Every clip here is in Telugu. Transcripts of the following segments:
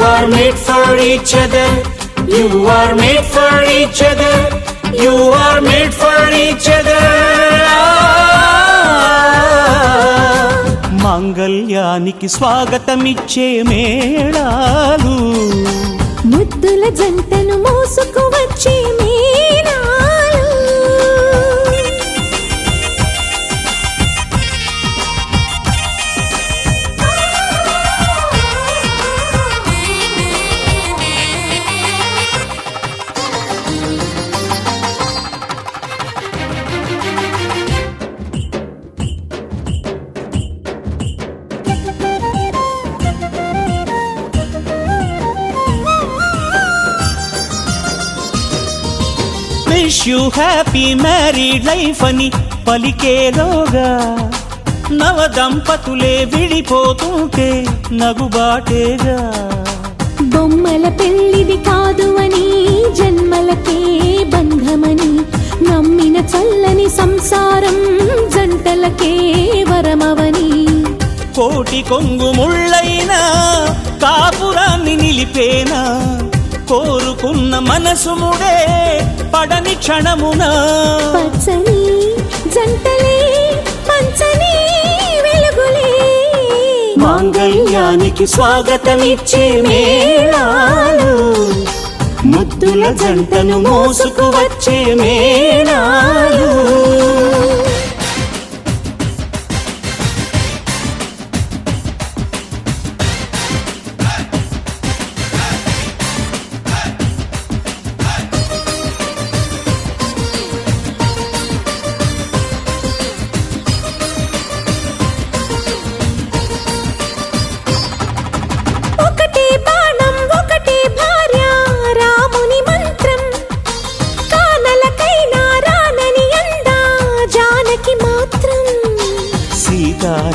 are made for each other. You are made for each other. You are made for each other. మాంగళ్యానికి స్వాగతమిచ్చే మేళాలు, ముద్దుల జంటను మోసుకు వచ్చే మేళాలు. Wish you happy married life అని పలికేలోగా నవ దంపతులే విడిపోతుంటే నగుబాటేగా. బొమ్మల పెళ్ళిది కాదు అని జన్మలకే బంధమని నమ్మిన చల్లని సంసారం జంటలకే వరమవని. కోటి కొంగు ముళ్ళైనా కాపురాన్ని నిలిపేనా, కోరుకున్న మనసు ముడే పడని క్షణమున. పచ్చని జంటలే పంచని వెలుగులే, మాంగళ్యానికి స్వాగతమిచ్చే మేళాలు, ముద్దుల జంటను మోసుకు వచ్చే మేళాలు.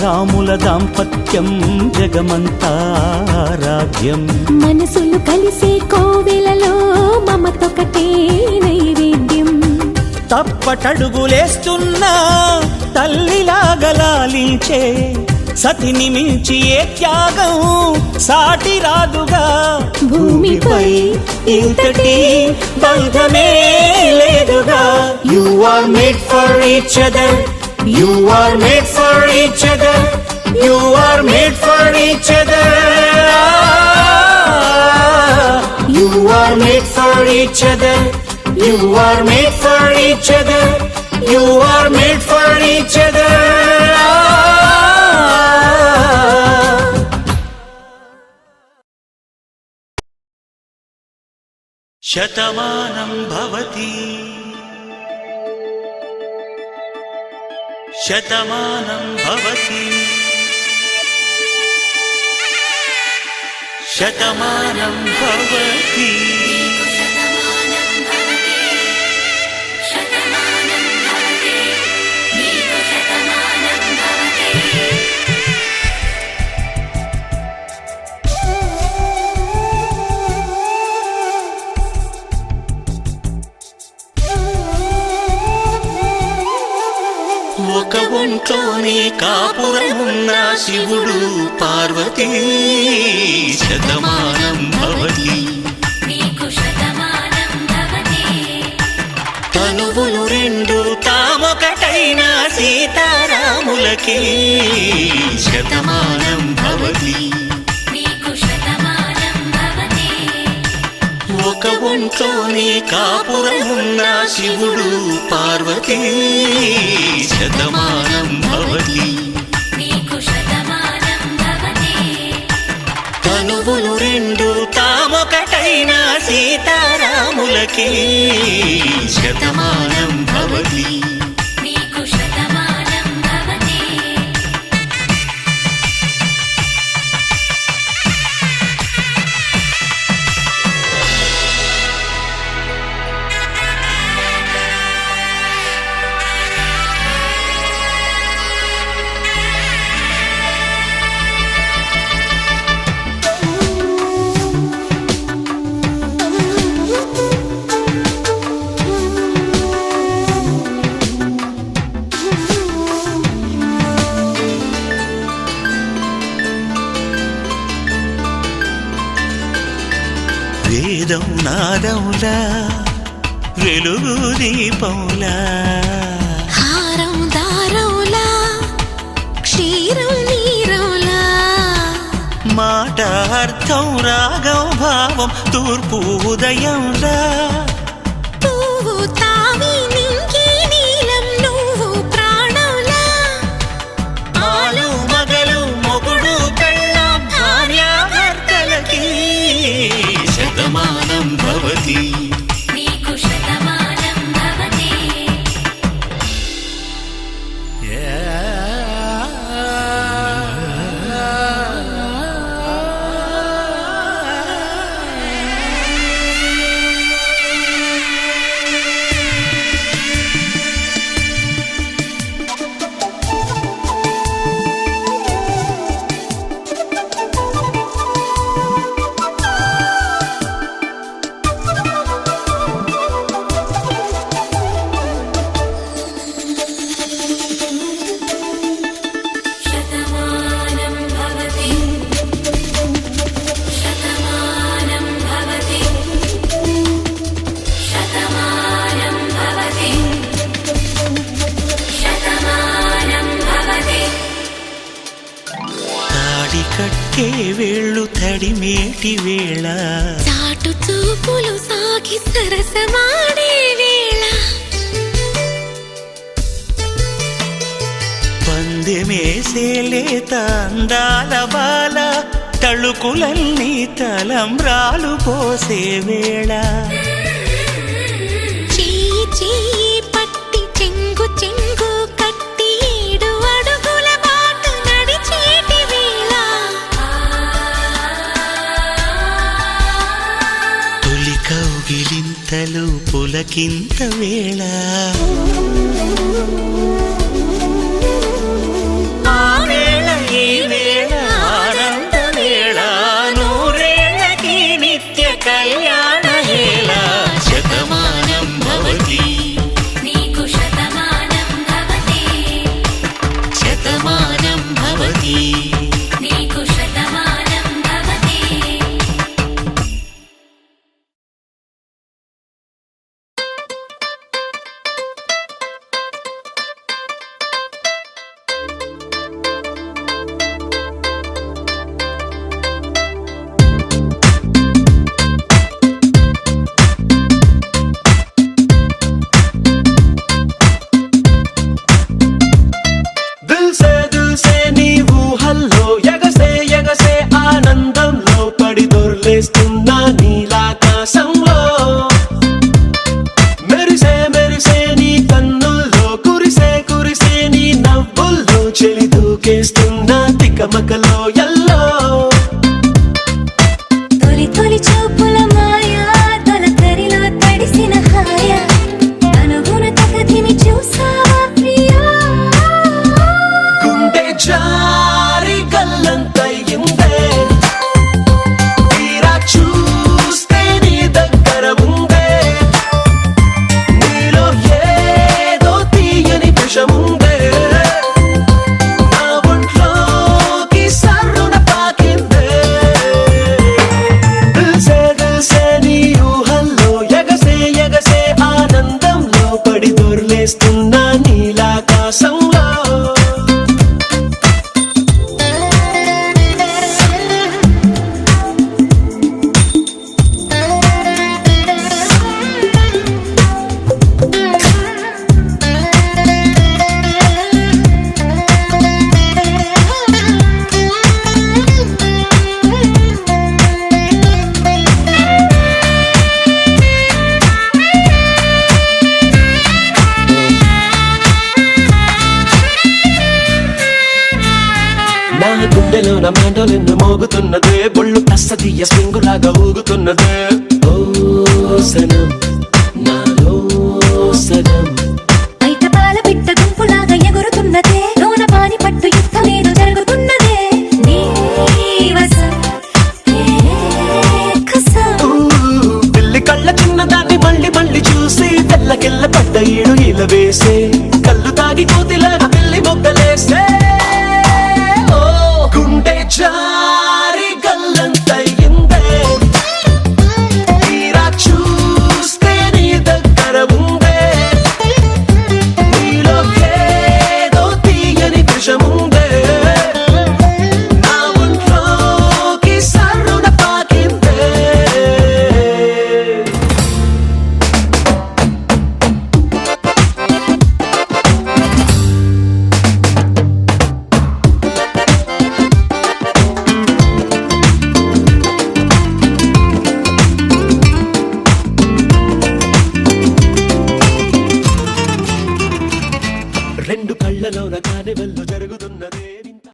రాముల దాంపత్యం జగమంతా రాజ్యం. మనసులు కలిసే కోవెలలో మమతొకటే నైవేద్యం. తప్పటడుగులేస్తున్నా తల్లిలాగా లాలించే సతిని మించి ఏ త్యాగం సాటి రాదుగా. భూమిపై ఇంతటి బంధమే లేదుగా. You are made for each other. You are made for each other. You are made for each other. You are made for each other. You are made for each other. You are made for each other. Shatamanam Bhavati Shatamanam Bhavati Shatamanam Bhavati. ఒక ఒంట్లోనే కాపురమున్న శివుడు పార్వతీ శతమానం భవతి. తనువులు రెండు తామొకటైన సీతారాములకి శతమానం భవతి. ఒక ఒంట్లోనే కాపురమున్న శివుడు పార్వతీ శతమానం భవతి. తనువులు రెండు తామొకటైన సీతారాములకి శతమానం భవతి. వేదం నాదములా వెలుగు దీపములా హారం దారములా క్షీరం నీరములా మాట అర్థం రాగం భావం తూర్పు ఉదయంలా పువ్వు తావి నింగి నీలం నువ్వు ప్రాణంలా ఆలు మగలు మొగుడు పెళ్ళాం భార్యాభర్తలకి శతమానం భవతి నీకు శతమానం భవతి శతమానం భవతి శతమానం భవతి శతమానం భవతి శతమానం భవతి తాడి కట్టే వేళ్ళు తడిమేటి వేళ చాటు చూపులు సాగి సరసమాడే వేళ పందెమేసే లేత అందాల బాల తళుకులన్నీ తలంబ్రాలు పోసే వేళ చెయ్యి చెయ్యి పట్టి చెంగు చెంగు కట్టి 7 అడుగుల బాట నడిచేటి వేళ తొలి కౌగిలింతలు పులకింత వేళ ఆ వేళ ఈ వేళ ఆనంద వేళ నూరేళ్ళకి నిత్య కళ్యాణ వేళ శతమానం భవతి నీకు శతమానం భవతి శతమానం భవతి నీకు శతమానం భవతి దిల్ సే నీవు హల్లో ఎగసే ఎగసే ఆనందంలో పడి దొర్లేస్తున్నా నీలాకాశంలో మెరిసే మెరిసే నీ కన్నుల్లో కురిసే కురిసే నీ నవ్వుల్లో చెలి దూకేస్తున్నా తికమకలో ఎల్లో తొలి తొలి చూపుల మాయా తొలకరిలో తడిసిన హాయ అనుగుణ తగదిమి చూసావా ప్రియా గుండె జారి గల్లంతయ్యిందే తీరా చూస్తే నీ దగ్గర ఉందే నీలో ఏదో తీయని విషముందే నా ఒంట్లోకి సర్రున పాకిందే దిల్ సే నీ ఊహల్లో ఎగసే ఎగసే ఆనందంలో పడి దొర్లేస్తున్నా నీలాకాశంలో నా గుండెలో నా మెండలిన్ను మోగుతున్నదే బొళ్ళు కస్తదీయ స్వింగులాగా ఊగుతున్నదే ఓ సనం నాలో సగం బయట పాల పిట్ట గుంపులాగా ఎగురుతున్నదే లోన పాని పట్టు యుద్ధమేదో జరుగుతున్నదే నీ వసం కసం పిల్లి కళ్ళ చిన్నదాన్ని మళ్ళీ మళ్ళీ చూసి తెల్లకెళ్ళ పడ్డ ఏడు ఇలా వేసే